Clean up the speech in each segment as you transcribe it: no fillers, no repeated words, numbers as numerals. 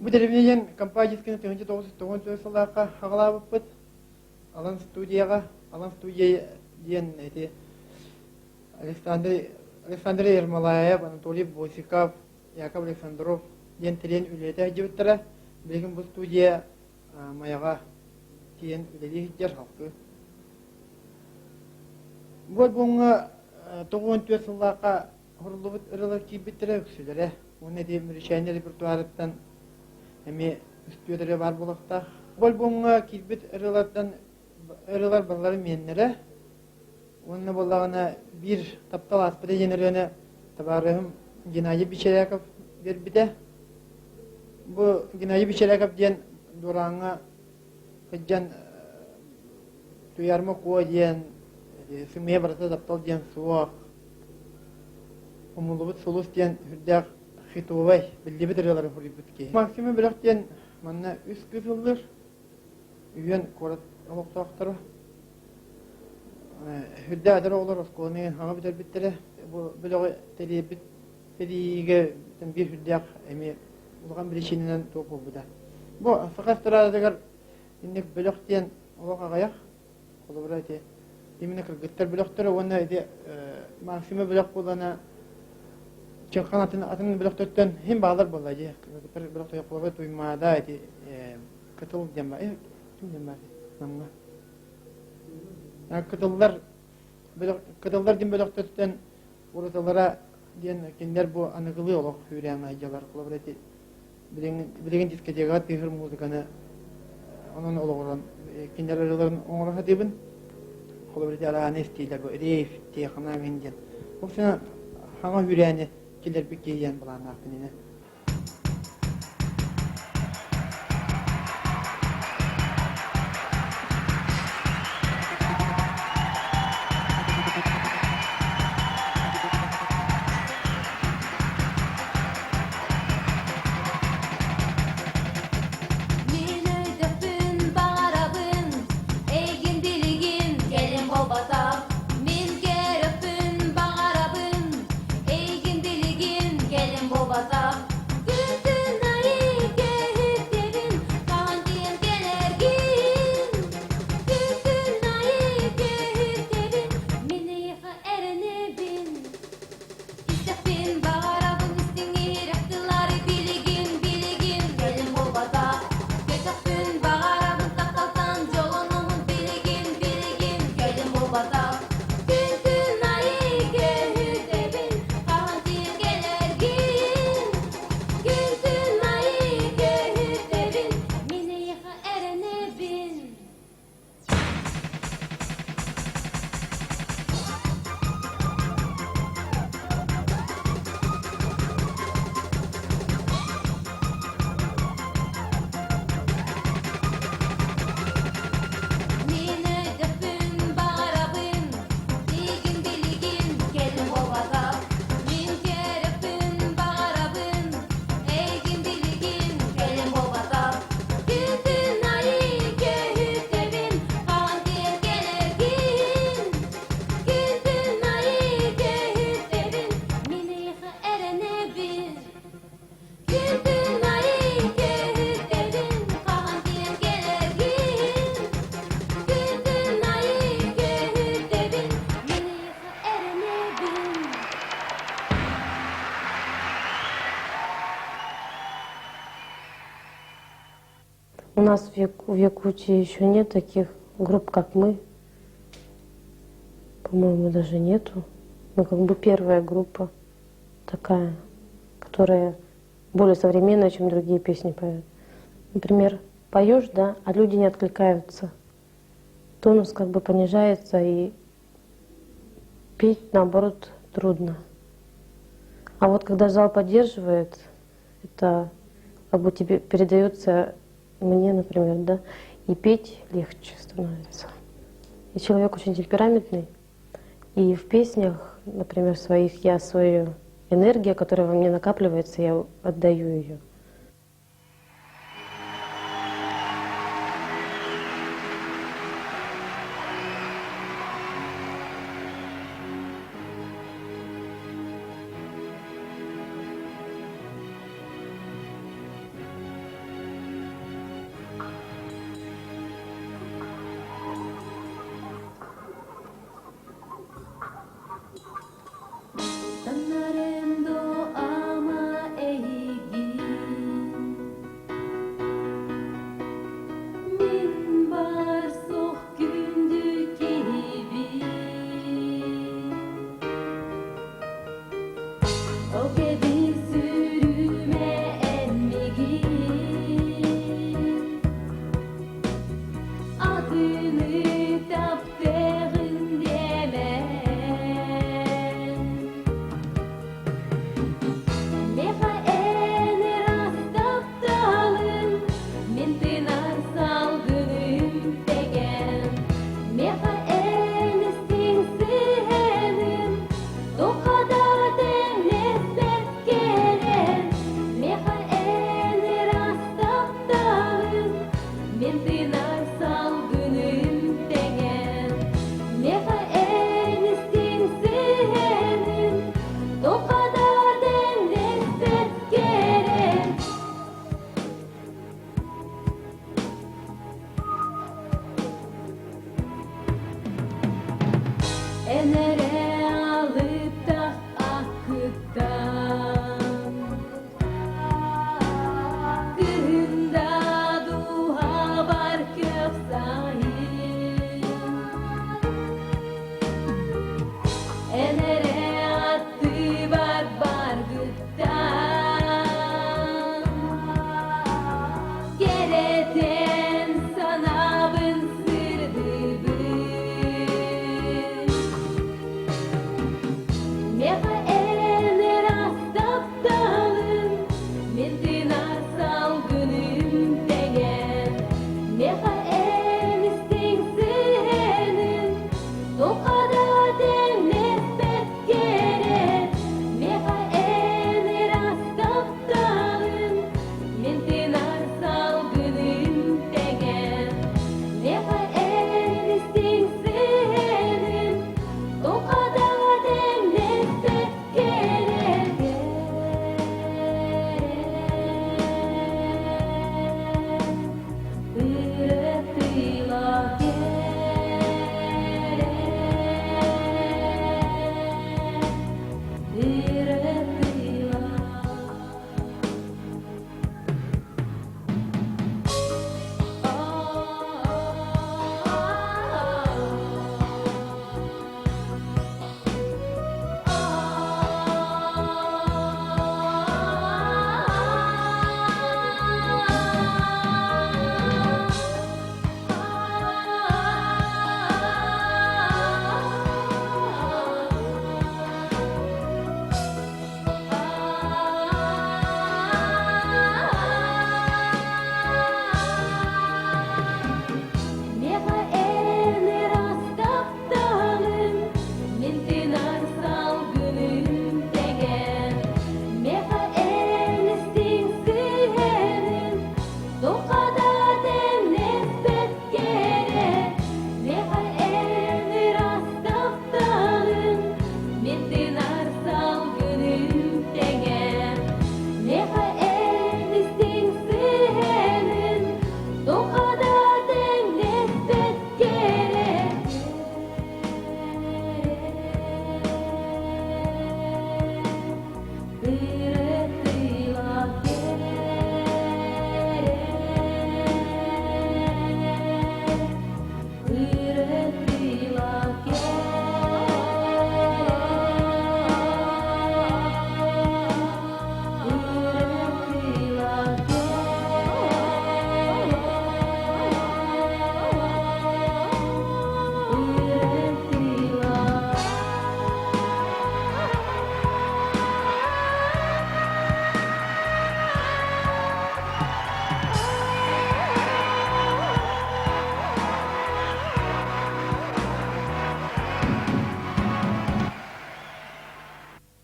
Bu deriebinен компаниясының 1990 сыллаққа ағылабыппыт. Алан студия ден Александр Ермолаев, Анатолий Босиков, Яков Александров ден тілен үлеті әжібіттірі. Білген бұл студия маяға тиен үлелі жер халқы. Бұл бұңға 94 сыллаққа құрылыбыт ұрылар кейбіттірі өксілері. Оны дейм решение репертуарыттан әме үстөдері бар болақта. Бұл бұңға кейбіт ұрылар балары меннері. Оны болағына bir таптал аспыды енеріне табарығым Геннадий Бичеряков бербіде. Бұл Геннадий Бичеряков ден дұраңа қыджан туярмы қуа ден сымия барысы таптал ден суақ. Умылыбыт солус ден хүрдәқ хитовай білдебіт ұрылары хүрдебітке. Максимі біліқ ден манна үс кызылдыр. Үйен қорат олықтақтыры. Хүрдә адыр олар осколының хаңа бітер біттірі. Бұлығы тәребіт тәріге бір хүрдәқ әме ұлған білешенінен тоқ болбыда. Бұл сақа сұрадығыр иннек бөліқтен олық ағаяқ. Қолы бұра әте. Емені кіргіттер бөліқтірі, оны Максимі бөліқ болана Чынқан атын бөліқтірттен хем бағалар болды әде. Кіргіттер бөліқтір қолығы туймада әте кытыл дем бар. Кім дем бар? Намға. Кытылдар Kadınlar din bölük tutan ortalara diyen kinler bu anıgılı olak hüreyen aycalar kolaborati bilegen disketega tehir muzikanı onun olan kinler araların onlara dibin kolaborati ala anestiyle bu reif diye kana mendin. Bu sana hangi hüreyeni kiler bir giyen bulan aklına. У нас в Якутии еще нет таких групп, как мы. По-моему, даже нету. Ну, как бы первая группа такая, которая более современная, чем другие песни поют. Например, поешь, да, а люди не откликаются. Тонус как бы понижается, и петь, наоборот, трудно. А вот когда зал поддерживает, это как бы тебе передается мне, например, да, и петь легче становится. И человек очень темпераментный, и в песнях, например, своих я свою энергию, которая во мне накапливается, я отдаю ее.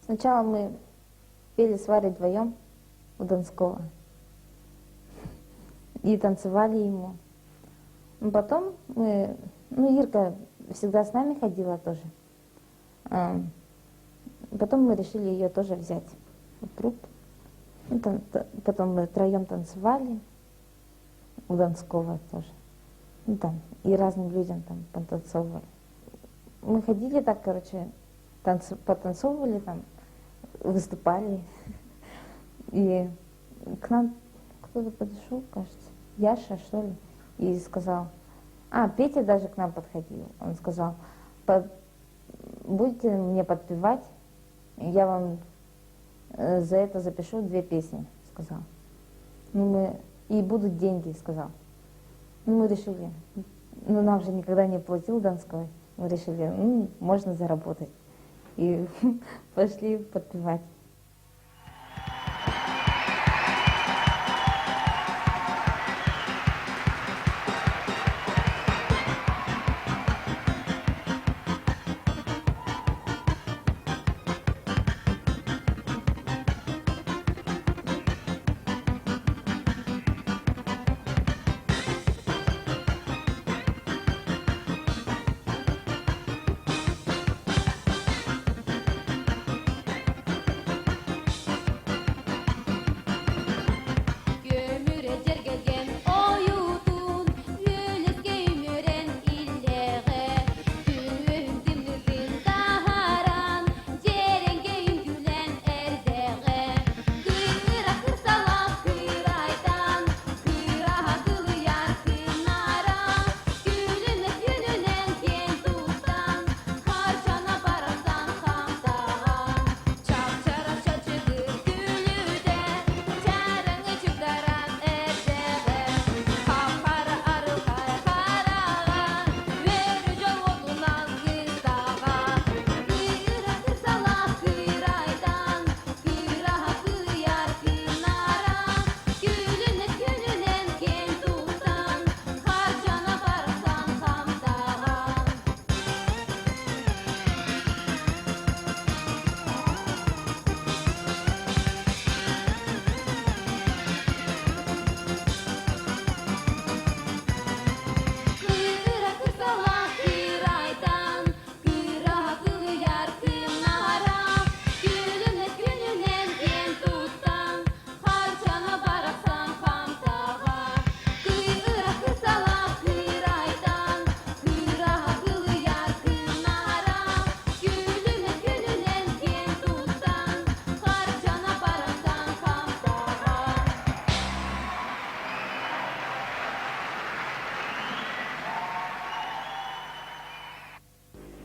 Сначала мы пели с Варей вдвоем у Донского и танцевали ему. Потом Ирка всегда с нами ходила тоже. Потом мы решили ее тоже взять в группу. Потом мы втроем танцевали у Донского тоже. И разным людям там потанцовывали. Мы ходили так, короче, потанцовывали там, выступали. И к нам кто-то подошел, кажется, Яша, что ли, и сказал, Петя даже к нам подходил. Он сказал, будете мне подпевать, я вам за это запишу 2 песни, сказал. И будут деньги, сказал. Мы решили, нам же никогда не платил Донской, мы решили, можно заработать. И пошли подпевать.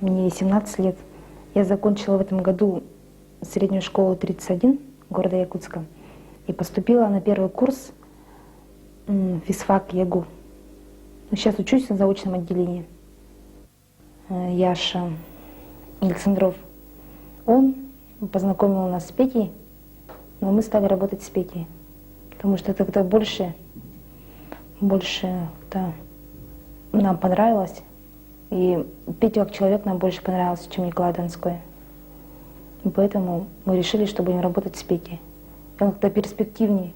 мне 17 лет. Я закончила в этом году среднюю школу 31 города Якутска и поступила на первый курс физфак ЯГУ. Сейчас учусь на заочном отделении. Яша Александров, он познакомил нас с Петей, но мы стали работать с Петей, потому что это как-то больше нам понравилось. И Петя как человек нам больше понравился, чем Николай Донской. И поэтому мы решили, что будем работать с Петей. И он как-то перспективнее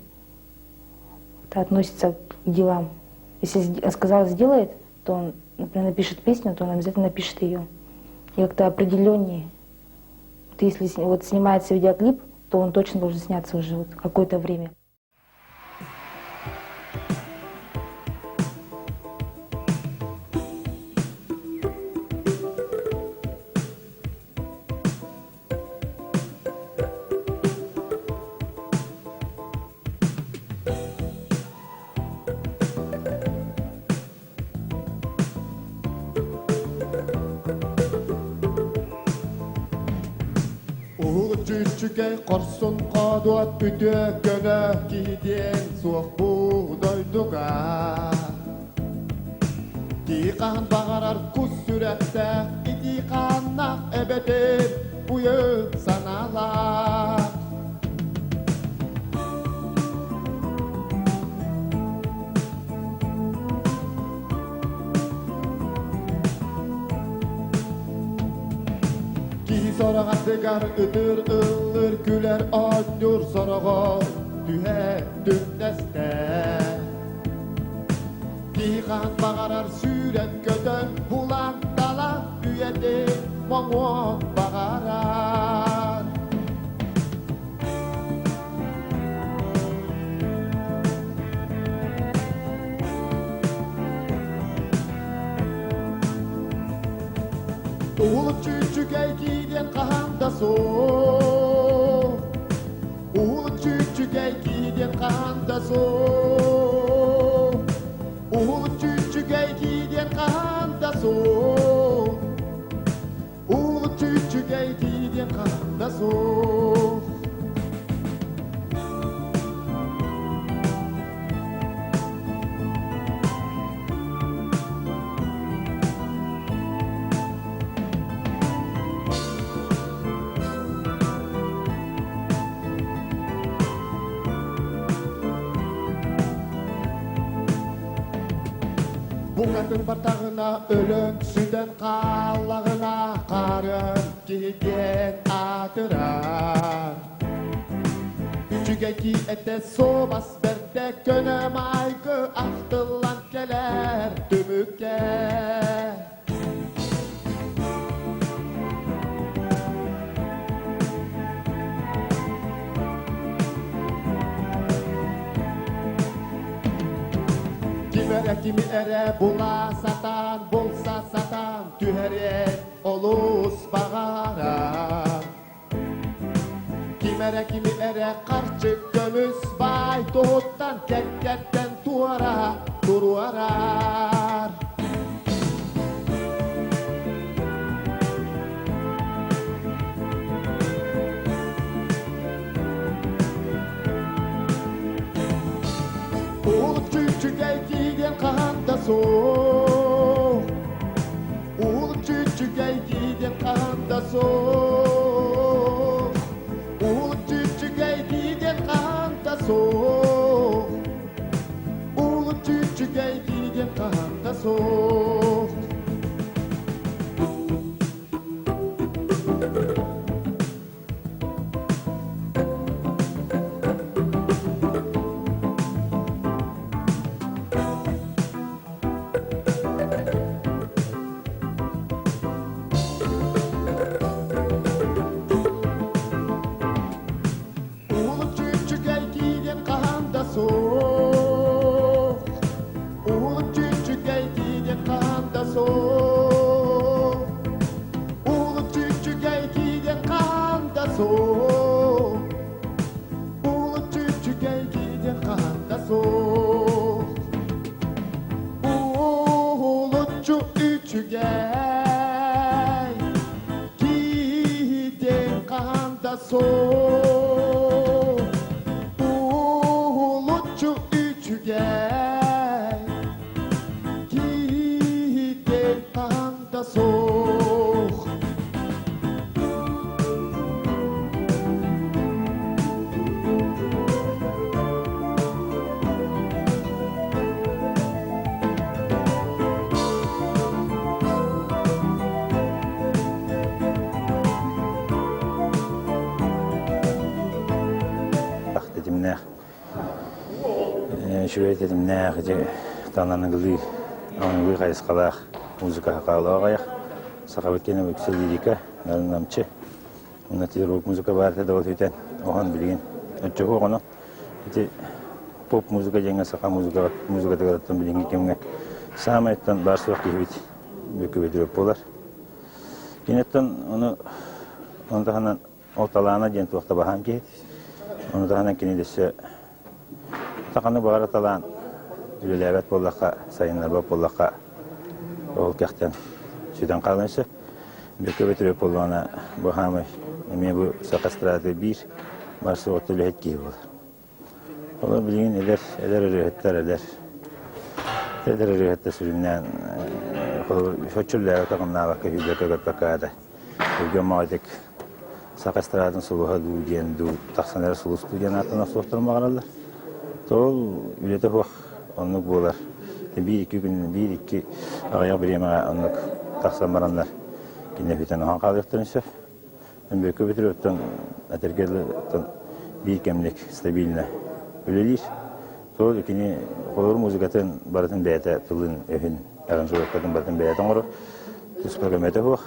относится к делам. Если сказал сделает, то он, например, напишет песню, то он обязательно напишет ее. И как-то определеннее. Вот если вот снимается видеоклип, то он точно должен сняться уже вот какое-то время. Чүчүкей корсун кодуат бүтөккөнө кийден суок бугдойдуга Тиқан бағарар күз сүрәтті итиқаннақ эбетер буйып саналар Сорога тегар өтөр ылыр күлер ойнур сорого түһэ түннесте Тиған бағарар сүрет көтөн булан дала үйети моңуон бағарар Улып чүчүгей кийден каханда соо Улып чүчүгей кийден каханда соо Улып чүчүгей кийден каханда соо Улып чүчүгей кийден каханда соо Бұғатын бартағына өлің сүден қалағына қарын кейген атырар Үчіге ки әтте собас берде көнім айғы ақтылан келер түмікке Kimi ere bula satan, bolsa satan, tühere olus bağara. Kimi ere karşı gömüs bay doğuttan, kekketten tuara, turuarar. Kiyden kahanda soğuk Ulu çüçügey kiyden kahanda soğuk Ulu çüçügey kiyden kahanda soğuk Ulu çüçügey kiyden kahanda soğuk kanta soğuk Ulucu üçgen Gider kanta soğuk dedim ne? Şöyle dedim ne? Tanrı'nın kılığı, onun bir kayıs kalak, müzika hakalı ağayak, sakha betkene yüksel lirika, narınamçı. Onun için rock müzika vardı da o tüten, ohan bilgin. Önce o onu, işte pop müzika jenga sakha müzika da garattan bilgin kimge. Samettan barsı vakti hibit, Byokke Byoturyop bolar. Kinetten onu da hanan ortalağına jent vakta baham ki, onu da hanan kini dese takanı bağıra talan ülelebet bollakka, sayınlar bollakka ol kekten süden kalınsa Byokke Byoturyop bollağına bu hamı emeği bu sakha stratı bir varsa orta lühet gibi olur. Olur bilgin eder rühette sürümden şoçurlar takımına bakı hübeke götbekada hübgemağıdık sakha stratın suluha du diyen du taksanları sulusu diyen atına soğukturmağırlar. Tol ülete hoq onluk bolar. Bir iki ağaya bir yemeğe onluk taksan baranlar. Kine füten oğan kalıqtırınsa. Byokke Byoturyop'tan atergerli bir kemlik stabiline üleliyiz. Tol ikini kolor müzikatın baratın beyata tılın öhün aranjörokatın baratın beyatan oru. Uspaka mete hoq.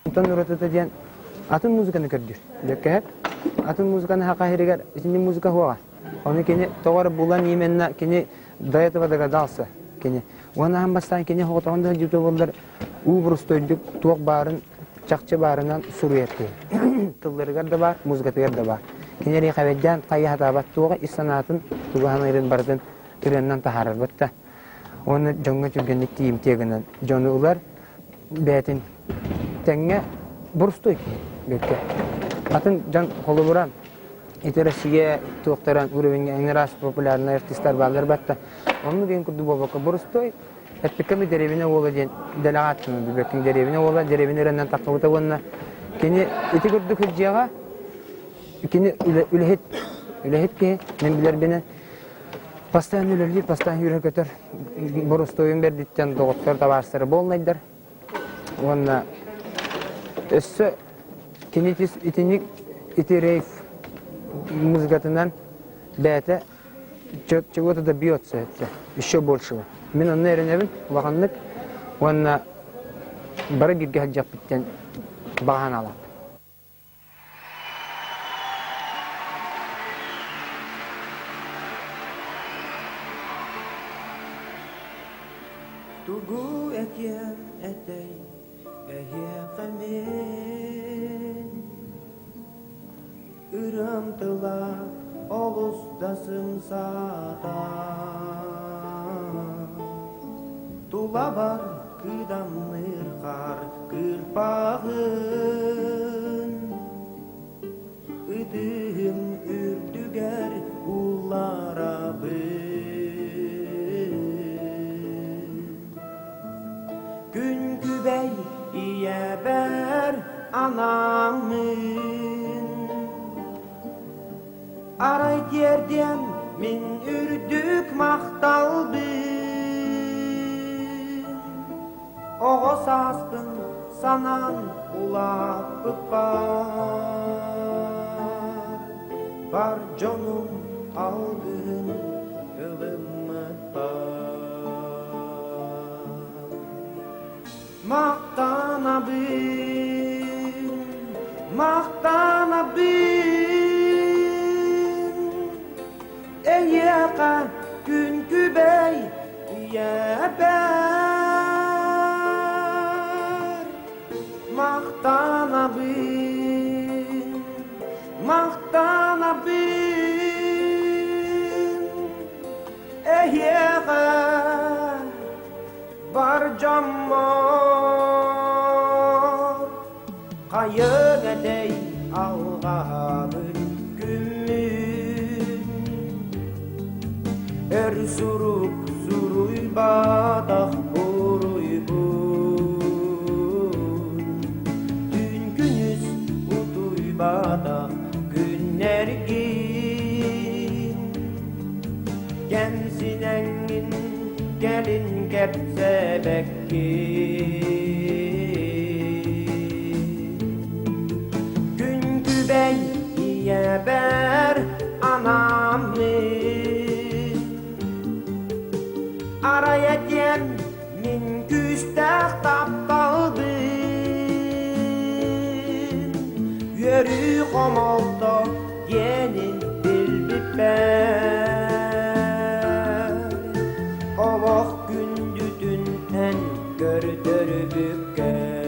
Ondan uğratıda diyen atın müzikanı kördür. Byokke hep atın müzikanı haka heriger içinde müzika huğa. Onu kini doğru bulan yemenna kini dayatı da dalsa kini. Ona hem bastan kini hoğta onda YouTube'lar uğrustoyduk tuğ barın çakçı barından suriyeti. Tılları da var, müzikatı da var. Kini rekavedjan kayı hatabat tuğ isanatın tuğhanın irin bardan türenden taharar batta. Onu jonga çürgenlik diyeyim teginden. Jonu ular betin tenge burstoy Byokke. Atın can kolu buran İteresiye tuğtaran uğruvenge engeras popülerna artistler bağlar batta. Onu ben kurdu babaka burstoy. Ettikami Deriebine ola den delegatsın Byokke Deriebine ola Deriebine renden takıvta bonna. Kini iti kurduk hıccaga. Kini ülehet ki men biler beni pastan üleli pastan yürek öter. Burstoyun berditten doktor tabarsları bolnaydır. Ona össü kinitis itinik itireif музыкатынан бәті чего-то добьется еще большего. Мен оны әрінебін, бағанлық, оны бары бірге хаджақ біттен баған алап. Тугу әтем әтей әйе қамен Ürümtıla olustasım sata Tula var kıdamır kar kırpağın Idım ürdüger ullara Gün gübey iye ber anamın Aray yerden min ürdük maktalbın Oğo saspın sanan ulapıp Var canım aldın ılımıt Maktanabın Eyyaka gün gübey yeber Maktanabın Eyyaka var cammor Kayın edey alğabır suruk suruy badak boruy bun Dün günüz utuy badak günler gin Gensin engin gelin kepse bekkin Günkü bey iye ber anamın Araya diyen min küstah taptaldın Yürü komalda yenin bilbiper Ovak gündüdün en gördür bükke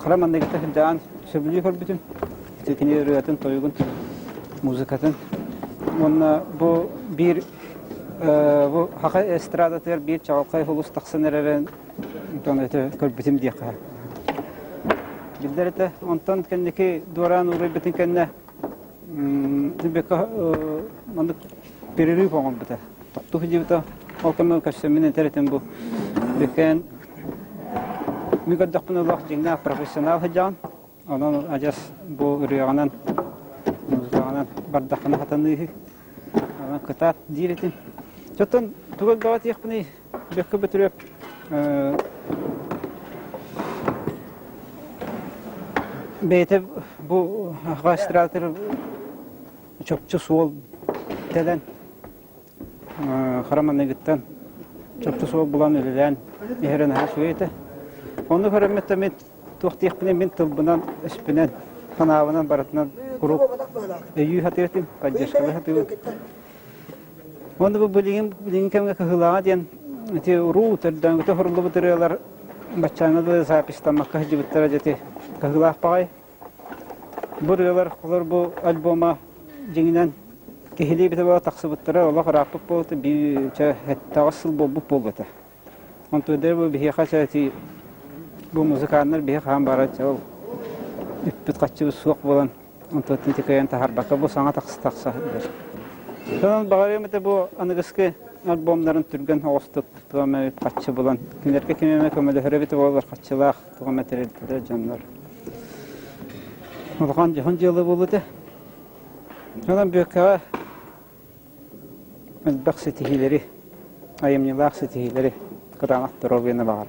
Karamandagita hildaan söbülü körbütün. Tekini rüyatın toygun muzikatın. Ona bu bir bu haqa estradatır bir çalkay hulus taqsanırın tonete körbütüm diye. Bildirete ondan kendiki duran uğrayıbıtın kendine tibeka mandık periri falan bita. Tuh jibta okamı kaşemine teretem bu. Beken Migad dakpun Allah jingna profesional hajan. Onun ajas bu rüyanan muzikanan bardakana hatanı. Ama kıtat diyetin. Çatan tuğal gavat yakpuni Byokke Byoturyop. Beyte bu gastratır çokça sol teden Karaman'a gitten çokça sol bulan ölen yerin her şeyde. Onu hürmette met tuhtiyakpinen men tılbından ispinen kanavından baratından kurup eyyü hatiyetim pajjaşkalı hatiyetim. Onu bu bilgin kemge kahılağa diyen eti ruh terden gıta hurlu bitiriyorlar başçağına da sapistamak kahıcı bitiraceti kahılağ pay. Burıyorlar kulur bu alboma cinginen kehili bitaba taksı bitire Allah rapıp bu bir hatta asıl bu polgata. Onu der bu bir haçati bu müzikanlar bir ham barat çal. İppit kaçı suq bolan. Onto tintikayan taharbaka bu sana taksa. Son bağırımda bu anıgıskı albomların türgen hostuk tuğama kaçı bolan. Kimlerke kimeme kömeli hürebeti bolar kaçılaq tuğama materialde canlar. Olğan jahıncalı boludu. Sonra Buekкэ Byoturyop ayımnılaq setihileri qıranaq durobiyana bağır.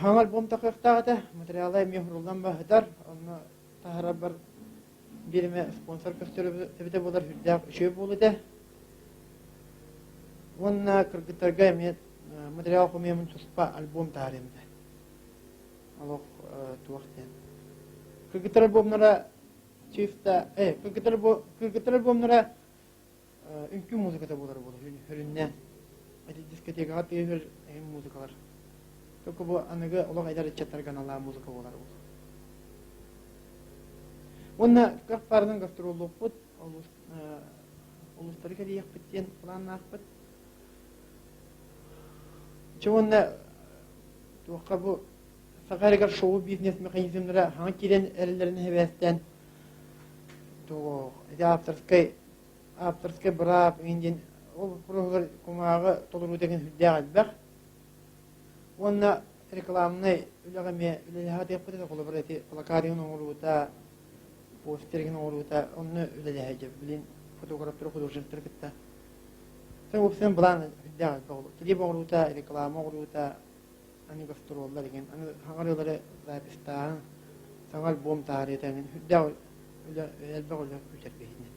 Hangi albom takıqtağıda materialay mehuruldan bahedar. Onu taharabar birime sponsor gösterip tebide bolar hüddağ şey boluda. Onna kırgıtarga emet material komiyemin tuspa albom tarihimde. Allah tuğakten. Kırgıtar albomlara çifta, kırgıtar albomlara ünkü müzikata bolar bolar. Hürünne. Diskoteka atı hür müzikalar. Только bu anıgı ola kadar çatar kanallar müzika bolar bu. Onna kahpardan gastrollu put, uluslararası diye yapıtyen falan nakpıt. Çoğunla tuğka bu sakarigar show business mekanizmleri hangi kiren ellerini hevesten tuğ afterskay braf indin o program kumağı toluru degen hüddeğel bak. Onna reklamını ülagame ülelehati yapıtı da kolaborati plakatın oğluta posterin oğluta onu ülelehece bilin fotoğrafları fotoğrafçılık gitti. Sen opsiyon bulan hüddeğel bak. Klip oğluta reklam oğluta ani gastrollar igen ani hangarları rapista sangal bom tarihi temin hüddeğel ülelbek olacak küçük behine.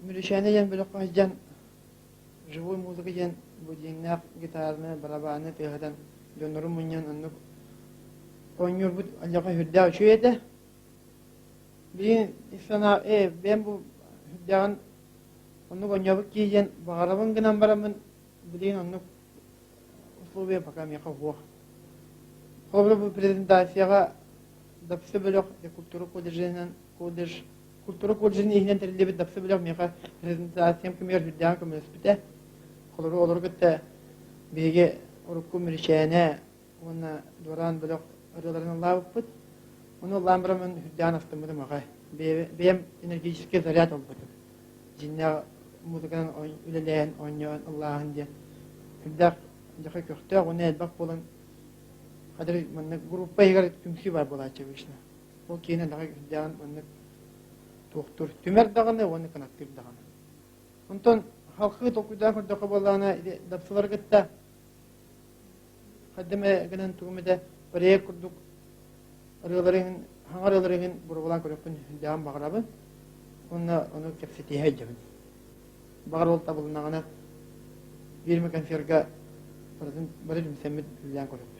Mülüşene yen böyle kaçcan живой музыка yen bu dinler gitarını, barabanı teyhadan döndürüm bunyan anlık oynuyor bu alaka hüdda şu yedi. Bin isana ben bu hüdyan onu gonyabık giyen bağırabın gınan baramın bilin onu uslubiye bakam yaka huwa. Kobra bu prezentasyaya dapsı bölük kulturu kodajının ihnen terli bir dapsı bölük meka prezentasyam kımıyor hüdyan kımıyor spite. Koluru olur gitti bege orukku mirişene ona duran bölük arılarını lavıpıt. Onu lambaramın hüdyan astımıdı maka. Benim enerjik zaryat oldu. Cinna muzikanın üleleyen oynayan Allah'ın diye. Hüdyak jaka köxtö onu elbak bolan kadir manna gruppa yegar tümsü var bola çevişne. O kene daga hüdyan manna doktor tümer dagana onu kanattır dagana. Ondan halkı dokudan kurdaka bolana dapsılar gitti. Kademe gelen tuğumda paraya kurduk. Arıların hangarıların burgulan körüpün hüdyan bağırabı. Onu kepsetiye hecebin. Bağır olta bulunağına bir mekan firga barın müsemmet hüdyan körüp.